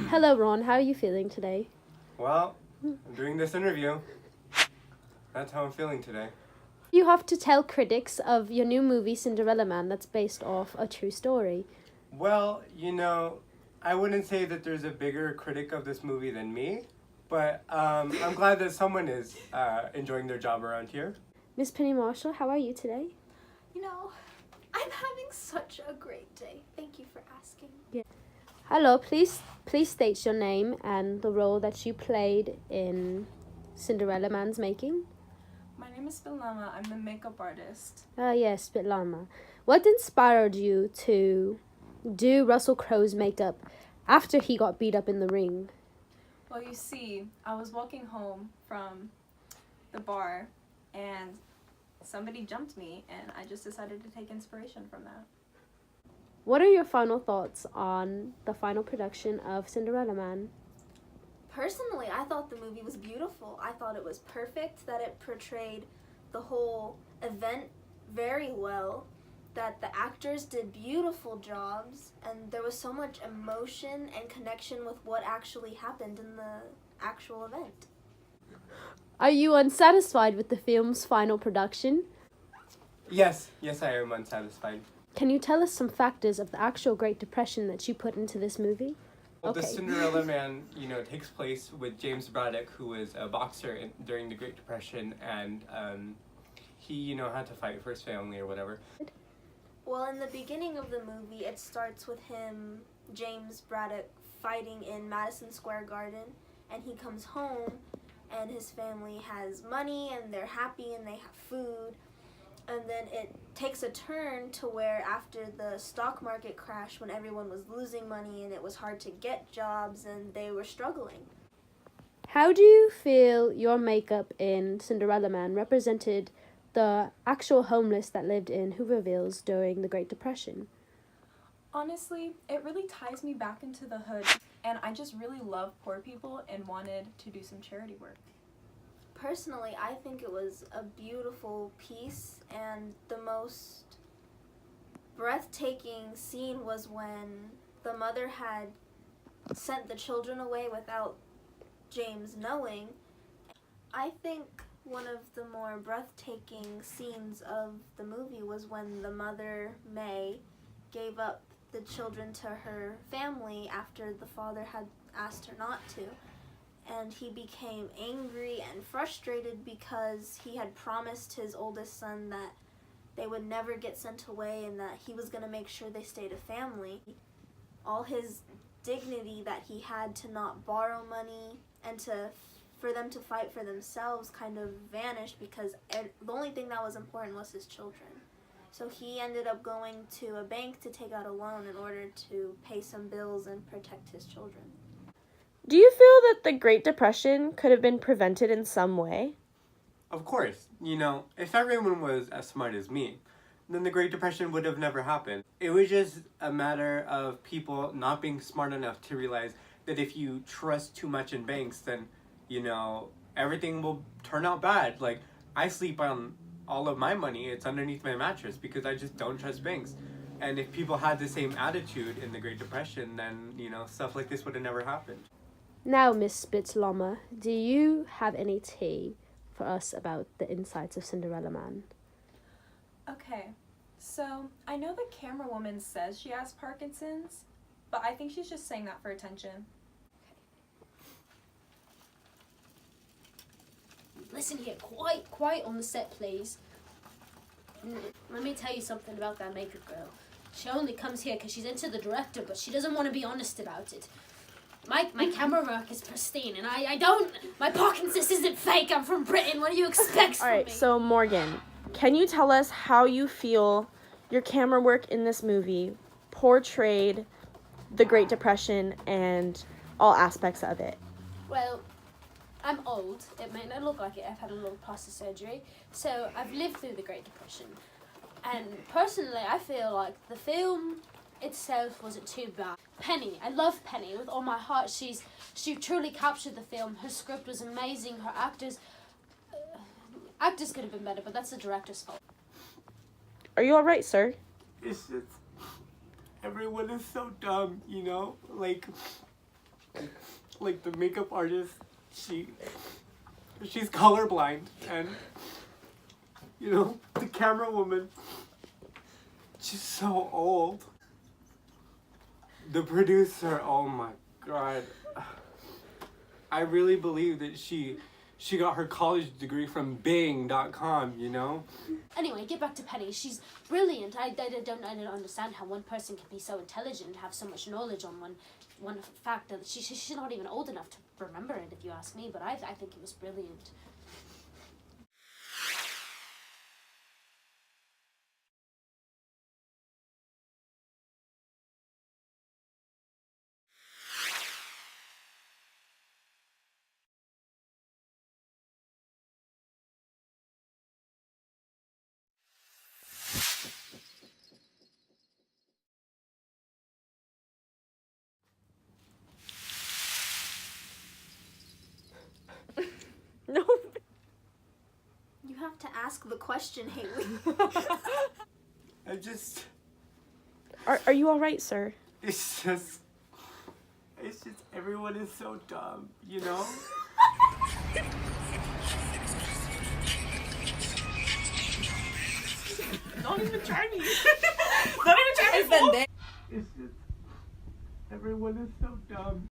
Hello, Ron. How are you feeling today? Well, I'm doing this interview. That's how I'm feeling today. You have to tell critics of your new movie, Cinderella Man, that's based off a true story. Well, I wouldn't say that there's a bigger critic of this movie than me, but I'm glad that someone is enjoying their job around here. Miss Penny Marshall, how are you today? I'm having such a great day. Thank you for asking. Hello, please state your name and the role that you played in Cinderella Man's making. My name is Bilama. I'm the makeup artist. Yes, Bitlama. What inspired you to do Russell Crowe's makeup after he got beat up in the ring? Well, you see, I was walking home from the bar and somebody jumped me, and I just decided to take inspiration from that. What are your final thoughts on the final production of Cinderella Man? Personally, I thought the movie was beautiful. I thought it was perfect, that it portrayed the whole event very well, that the actors did beautiful jobs, and there was so much emotion and connection with what actually happened in the actual event. Are you unsatisfied with the film's final production? Yes, I am unsatisfied. Can you tell us some factors of the actual Great Depression that you put into this movie? Well, Okay. The Cinderella Man, takes place with James Braddock, who was a boxer during the Great Depression, and he, had to fight for his family or whatever. Well, in the beginning of the movie, it starts with him, James Braddock, fighting in Madison Square Garden, and he comes home, and his family has money, and they're happy, and they have food. And then it takes a turn to where after the stock market crash, when everyone was losing money and it was hard to get jobs and they were struggling. How do you feel your makeup in Cinderella Man represented the actual homeless that lived in Hoovervilles during the Great Depression? Honestly, it really ties me back into the hood, and I just really love poor people and wanted to do some charity work. Personally, I think it was a beautiful piece, and the most breathtaking scene was when the mother had sent the children away without James knowing. I think one of the more breathtaking scenes of the movie was when the mother, May, gave up the children to her family after the father had asked her not to. And he became angry and frustrated because he had promised his oldest son that they would never get sent away and that he was going to make sure they stayed a family. All his dignity that he had to not borrow money and for them to fight for themselves kind of vanished because the only thing that was important was his children. So he ended up going to a bank to take out a loan in order to pay some bills and protect his children. Do you feel that the Great Depression could have been prevented in some way? Of course, if everyone was as smart as me, then the Great Depression would have never happened. It was just a matter of people not being smart enough to realize that if you trust too much in banks, then, everything will turn out bad. Like, I sleep on all of my money, it's underneath my mattress because I just don't trust banks. And if people had the same attitude in the Great Depression, then, stuff like this would have never happened. Now, Miss Spitzlama, do you have any tea for us about the insights of Cinderella Man? Okay, so I know the camera woman says she has Parkinson's, but I think she's just saying that for attention. Listen here, quiet on the set, please. Let me tell you something about that makeup girl. She only comes here because she's into the director, but she doesn't want to be honest about it. My camera work is pristine, and I don't... My Parkinson's isn't fake. I'm from Britain. What do you expect from me? All right, so Morgan, can you tell us how you feel your camera work in this movie portrayed the Great Depression and all aspects of it? Well, I'm old. It may not look like it. I've had a little plastic surgery. So I've lived through the Great Depression. And personally, I feel like the film itself wasn't too bad. Penny, I love Penny with all my heart. She truly captured the film. Her script was amazing. Her actors could have been better, but that's the director's fault. Are you all right, sir? It's just, everyone is so dumb, like, Like the makeup artist, she's colorblind, and you know, the camera woman, she's so old. The producer, oh my god. I really believe that she got her college degree from Bing.com, you know? Anyway, get back to Penny. She's brilliant. I don't understand how one person can be so intelligent and have so much knowledge on one fact that she's not even old enough to remember it, if you ask me, but I think it was brilliant. No. You have to ask the question, Haley. Are you all right, sir? It's just everyone is so dumb, you know? Not even Chinese. Not even Chinese. It's just, everyone is so dumb.